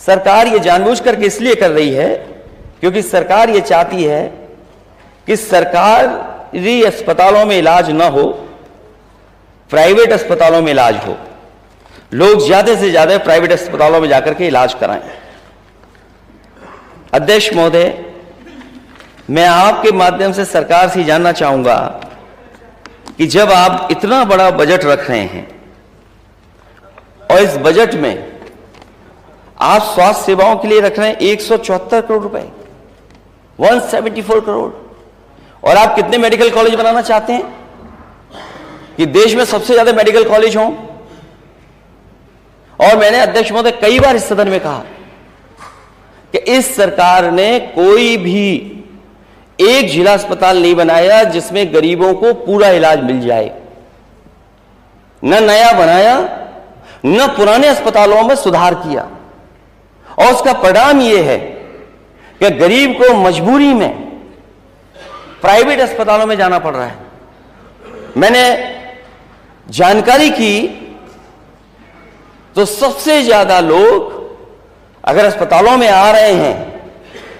सरकार ये जानबूझ करके इसलिए कर रही है क्योंकि सरकार ये चाहती है कि सरकारी अस्पतालों में इलाज ना हो, प्राइवेट अस्पतालों में इलाज हो, लोग ज्यादा से ज्यादा प्राइवेट अस्पतालों में जाकर के इलाज कराएं। अध्यक्ष महोदय, मैं आपके माध्यम से सरकार से जानना चाहूंगा कि जब आप इतना बड़ा बजट रख रहे हैं और इस बजट में आप स्वास्थ्य सेवाओं के लिए रख रहे हैं 174 करोड़ रुपए, 174 करोड़, और आप कितने मेडिकल कॉलेज बनाना चाहते हैं कि देश में सबसे ज्यादा मेडिकल कॉलेज हों। और मैंने अध्यक्ष महोदय कई बार इस सदन में कहा कि इस सरकार ने कोई भी एक जिला अस्पताल नहीं बनाया जिसमें गरीबों को पूरा इलाज मिल जाए, न नया बनाया न पुराने अस्पतालों में सुधार किया। और उसका परिणाम यह है कि गरीब को मजबूरी में प्राइवेट अस्पतालों में जाना पड़ रहा है। मैंने जानकारी की तो सबसे ज्यादा लोग अगर अस्पतालों में आ रहे हैं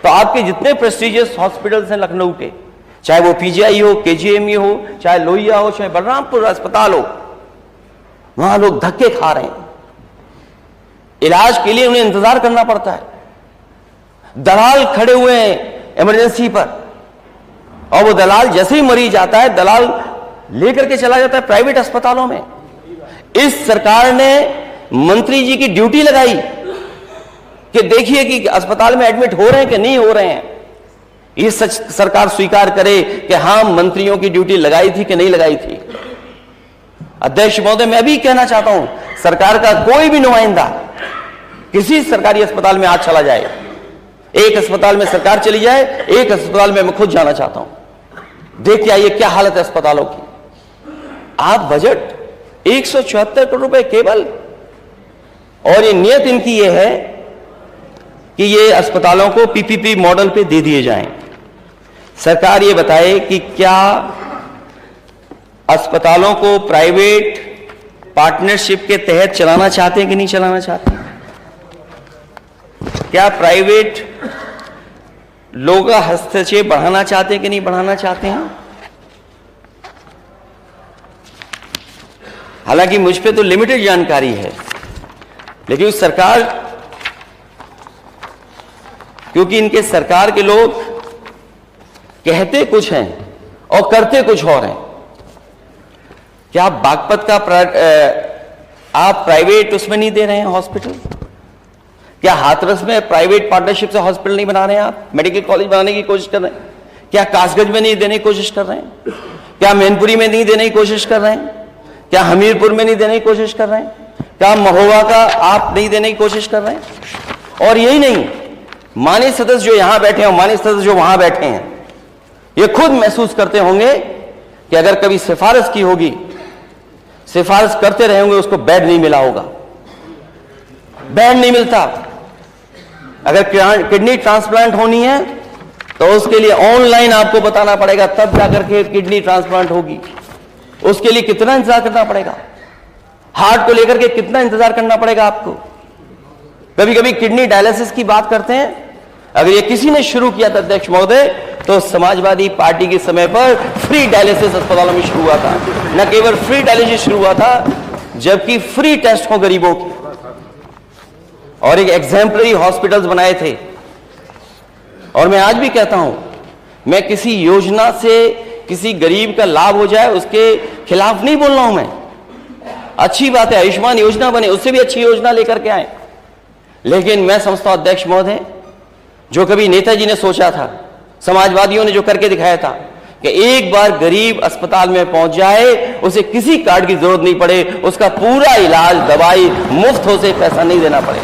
तो आपके जितने प्रेस्टिजियस हॉस्पिटल्स हैं लखनऊ के, चाहे वो पीजीआई हो, केजीएमयू हो, चाहे लोहिया हो, चाहे बलरामपुर अस्पताल हो, वहां लोग धक्के खा रहे हैं। इलाज के लिए उन्हें इंतजार करना पड़ता है। दलाल खड़े हुए हैं इमरजेंसी पर, और वो दलाल जैसे ही मरीज आता है दलाल लेकर के चला जाता है प्राइवेट अस्पतालों में। इस सरकार ने मंत्री जी की ड्यूटी लगाई कि देखिए कि अस्पताल में एडमिट हो रहे हैं कि नहीं हो रहे हैं। ये सच सरकार स्वीकार करे कि हां मंत्रियों की ड्यूटी लगाई थी कि नहीं लगाई थी। अध्यक्ष महोदय, मैं भी कहना चाहता हूं सरकार का कोई भी नुमाइंदा किसी सरकारी अस्पताल में आज चला जाए, एक अस्पताल में सरकार चली जाए, एक अस्पताल में मैं खुद जाना चाहता हूं, देख के आइए क्या हालत है अस्पतालों की। आप बजट 174 करोड़ रुपए केवल, और ये नियत इनकी ये है कि ये अस्पतालों को पीपीपी मॉडल पे दे दिए जाएं। सरकार ये बताए कि क्या अस्पतालों को प्राइवेट पार्टनरशिप के तहत चलाना चाहते हैं कि नहीं चलाना चाहते हैं? क्या प्राइवेट लोगों का हस्तक्षेप बढ़ाना चाहते हैं कि नहीं बढ़ाना चाहते हैं? हालांकि मुझ पे तो लिमिटेड जानकारी है, लेकिन सरकार, क्योंकि इनके सरकार के लोग कहते कुछ हैं और करते कुछ और हैं। क्या आप बागपत का आप प्राइवेट उसमें नहीं दे रहे हैं हॉस्पिटल? क्या हाथरस में प्राइवेट पार्टनरशिप से हॉस्पिटल नहीं बना रहे हैं आप? मेडिकल कॉलेज बनाने की कोशिश कर रहे हैं? क्या कासगंज में नहीं देने की कोशिश कर रहे हैं? क्या मैनपुरी में नहीं देने की कोशिश कर रहे हैं? क्या हमीरपुर में नहीं देने की कोशिश कर रहे हैं? क्या महोबा का आप नहीं देने की कोशिश कर रहे हैं? और यही नहीं, माननीय सदस्य जो यहां बैठे हैं, माननीय सदस्य जो वहां बैठे हैं, ये खुद महसूस करते होंगे कि अगर कभी सिफारिश की होगी, सिफारिश करते रहे होंगे, उसको बेड नहीं मिला होगा। बेड नहीं मिलता। अगर किडनी ट्रांसप्लांट होनी है तो उसके लिए ऑनलाइन आपको बताना पड़ेगा, तब जाकर के किडनी ट्रांसप्लांट होगी। उसके लिए कितना इंतजार करना पड़ेगा? हार्ट को लेकर के कितना इंतजार करना पड़ेगा आपको? कभी कभी किडनी डायलिसिस की बात करते हैं, अगर ये किसी ने शुरू किया था अध्यक्ष महोदय, तो समाजवादी पार्टी के समय पर फ्री डायलिसिस अस्पतालों में शुरू हुआ था। न केवल फ्री डायलिसिस शुरू हुआ था, जबकि फ्री टेस्ट हो गरीबों के, और एक एग्जाम्पलरी हॉस्पिटल्स बनाए थे। और मैं आज भी कहता हूं, मैं किसी योजना से किसी गरीब का लाभ हो जाए उसके खिलाफ नहीं बोल रहा हूं। मैं, अच्छी बात है आयुष्मान योजना बने, उससे भी अच्छी योजना लेकर के आए, लेकिन मैं समझता हूं अध्यक्ष महोदय, जो कभी नेताजी ने सोचा था, समाजवादियों ने जो करके दिखाया था कि एक बार गरीब अस्पताल में पहुंच जाए, उसे किसी कार्ड की जरूरत नहीं पड़े, उसका पूरा इलाज दवाई मुफ्त हो, से पैसा नहीं देना पड़े।